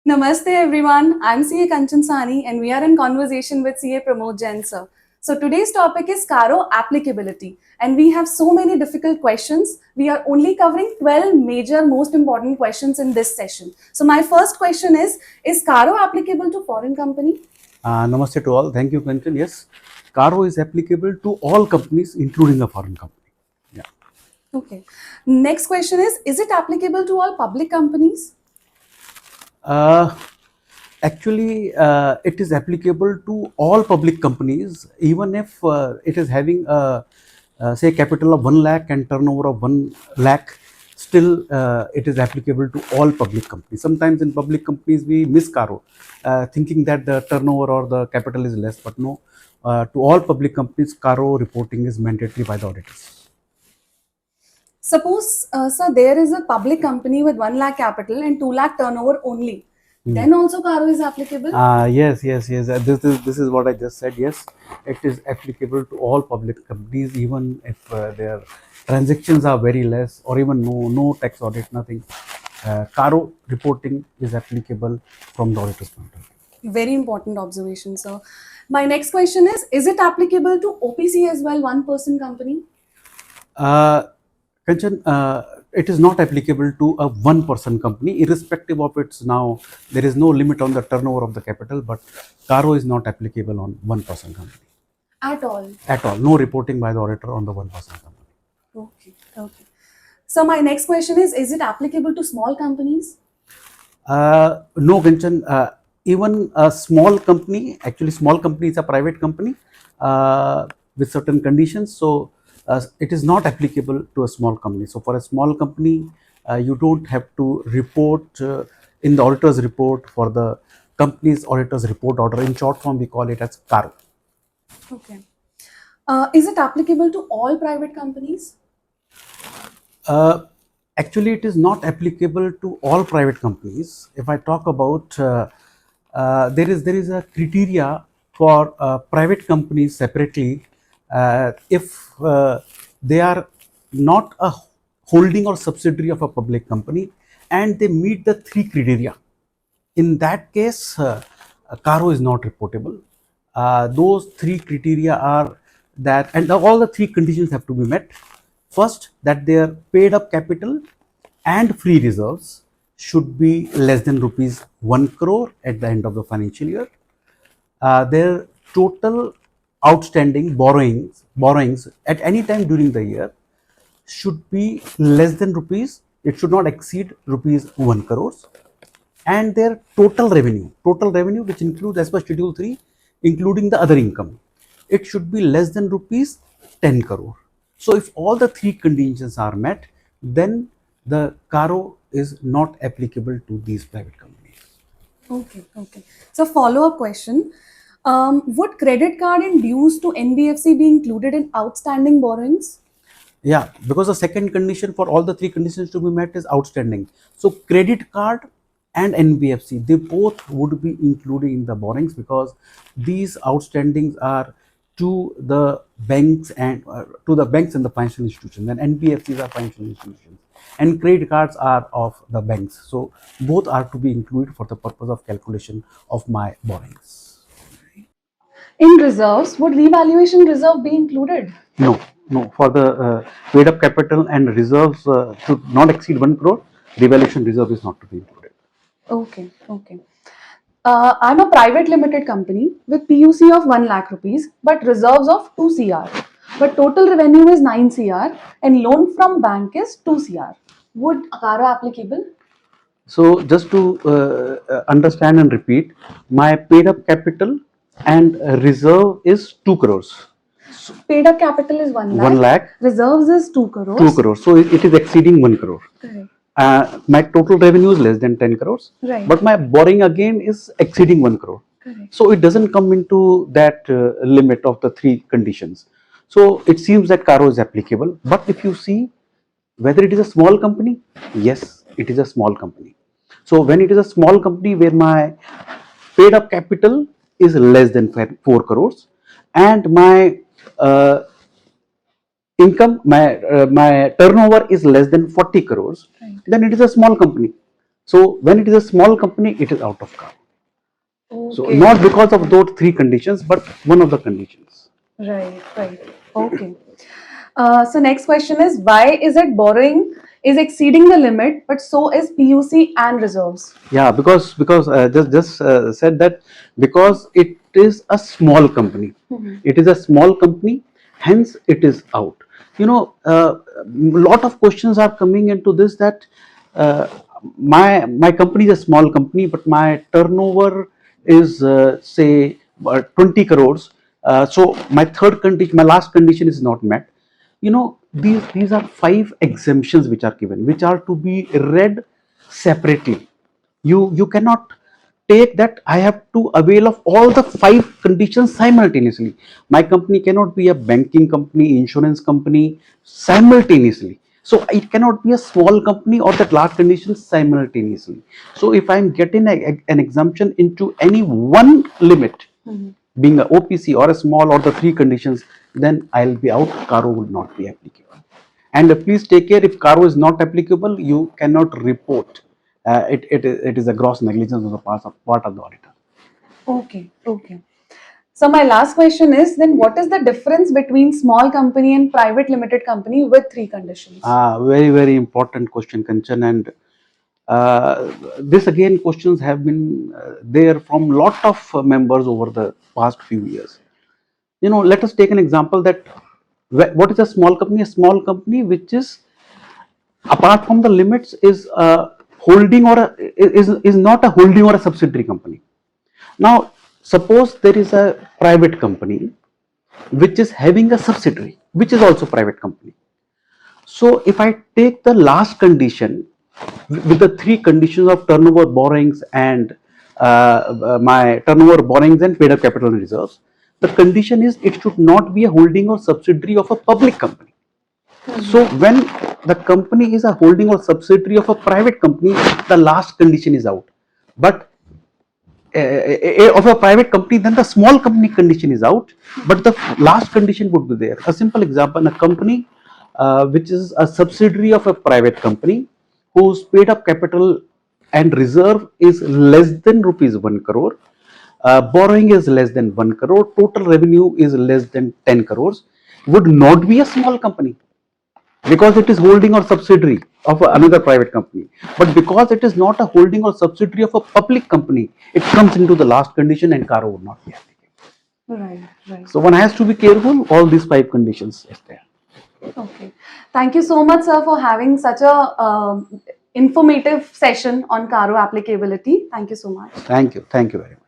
Namaste everyone, I'm CA Kanchan Sawhney and we are in conversation with CA Pramod Jain sir. So today's topic is CARO Applicability and we have so many difficult questions. We are only covering 12 major most important questions in this session. So my first question is CARO applicable to foreign company? Namaste to all. Thank you, Kanchan. Yes, CARO is applicable to all companies, including a foreign company. Yeah. Okay. Next question is it applicable to all public companies? Actually, it is applicable to all public companies, even if it is having say capital of 1 lakh and turnover of 1 lakh. Still, it is applicable to all public companies. Sometimes in public companies we miss CARO, thinking that the turnover or the capital is less, but no. To all public companies, CARO reporting is mandatory by the auditors. Suppose, sir, there is a public company with 1 lakh capital and 2 lakh turnover only. Then also CARO is applicable? Yes. This is what I just said. Yes, it is applicable to all public companies, even if their transactions are very less or even no tax audit, nothing. CARO reporting is applicable from the auditor's point of view. Very important observation, sir. My next question is it applicable to OPC as well, one-person company? Kanchan, it is not applicable to a one-person company, irrespective of its now. There is no limit on the turnover of the capital, but CARO is not applicable on one-person company. At all? At all. No reporting by the auditor on the one-person company. Okay. So my next question is it applicable to small companies? No, Kanchan. Even a small company, actually small company is a private company with certain conditions. So it is not applicable to a small company. So for a small company, you don't have to report in the auditor's report for the company's auditor's report order. In short form, we call it as CARO. Okay. Is it applicable to all private companies? Actually, it is not applicable to all private companies. If I talk about there is a criteria for private companies separately. If they are not a holding or subsidiary of a public company and they meet the 3 criteria, in that case CARO is not reportable. Those 3 criteria are that, and all the 3 conditions have to be met. First, that their paid up capital and free reserves should be less than rupees 1 crore at the end of the financial year. Their total outstanding borrowings at any time during the year should be less than rupees, it should not exceed rupees 1 crores, and their total revenue which includes as per schedule 3 including the other income, it should be less than rupees 10 crore. So if all the 3 conditions are met, then the CARO is not applicable to these private companies. Okay. So follow-up question. Would credit card and dues to NBFC be included in outstanding borrowings? Yeah, because the second condition for all the 3 conditions to be met is outstanding. So credit card and NBFC, they both would be included in the borrowings because these outstandings are to the banks and the financial institutions, and NBFCs are financial institutions, and credit cards are of the banks. So both are to be included for the purpose of calculation of my borrowings. In reserves, would revaluation reserve be included? No. For the paid up capital and reserves should not exceed 1 crore. Revaluation reserve is not to be included. Okay. I'm a private limited company with PUC of 1 lakh rupees but reserves of 2 CR. But total revenue is 9 CR and loan from bank is 2 CR. Would CARO applicable? So just to understand and repeat, my paid up capital and reserve is 2 crores. Paid up capital is 1 lakh. 1 lakh. Reserves is 2 crores. 2 crores. So it is exceeding 1 crore. Correct. My total revenue is less than 10 crores. Right. But my borrowing again is exceeding 1 crore. Correct. So it doesn't come into that limit of the 3 conditions. So it seems that CARO is applicable. But if you see whether it is a small company, yes, it is a small company. So when it is a small company where my paid up capital is less than 4 crores and my income, my turnover is less than 40 crores, Right. then it is a small company. So when it is a small company, it is out of CARO. So Okay. not because of those three conditions, but one of the conditions. Right, right. Okay. So next question is, why is it borrowing is exceeding the limit, but so is PUC and reserves? Yeah, because just said that because it is a small company, it is a small company, hence it is out. You know, lot of questions are coming into this that uh, my company is a small company, but my turnover is say 20 crores. So my third condition, my last condition is not met. You know, these are five exemptions which are given, which are to be read separately. You cannot take that I have to avail of all the five conditions simultaneously. My company cannot be a banking company, insurance company simultaneously. So it cannot be a small company or that large condition simultaneously. So if I'm getting an exemption into any one limit, being a OPC or a small or the three conditions, then I'll be out. CARO will not be applicable. And please take care, if CARO is not applicable, you cannot report. It is a gross negligence on the part of the auditor. Okay, okay. So my last question is, then what is the difference between small company and private limited company with three conditions? Very, very important question, Kanchan. And this again, questions have been there from lot of members over the past few years. You know, let us take an example that what is a small company? A small company which is apart from the limits is holding or is not a holding or a subsidiary company. Now, suppose there is a private company which is having a subsidiary, which is also private company. So, if I take the last condition with the three conditions of turnover, borrowings, and my turnover, borrowings, and paid up capital and reserves, the condition is it should not be a holding or subsidiary of a public company. So when the company is a holding or subsidiary of a private company, the last condition is out. But of a private company, then the small company condition is out, but the last condition would be there. A simple example: a company which is a subsidiary of a private company whose paid up capital and reserve is less than rupees 1 crore, borrowing is less than 1 crore, total revenue is less than 10 crores, would not be a small company because it is holding or subsidiary of another private company. But because it is not a holding or subsidiary of a public company, it comes into the last condition and CARO would not be applicable. Right, right. So one has to be careful, all these five conditions is there. Okay. Thank you so much, sir, for having such a informative session on CARO applicability. Thank you so much. Thank you very much.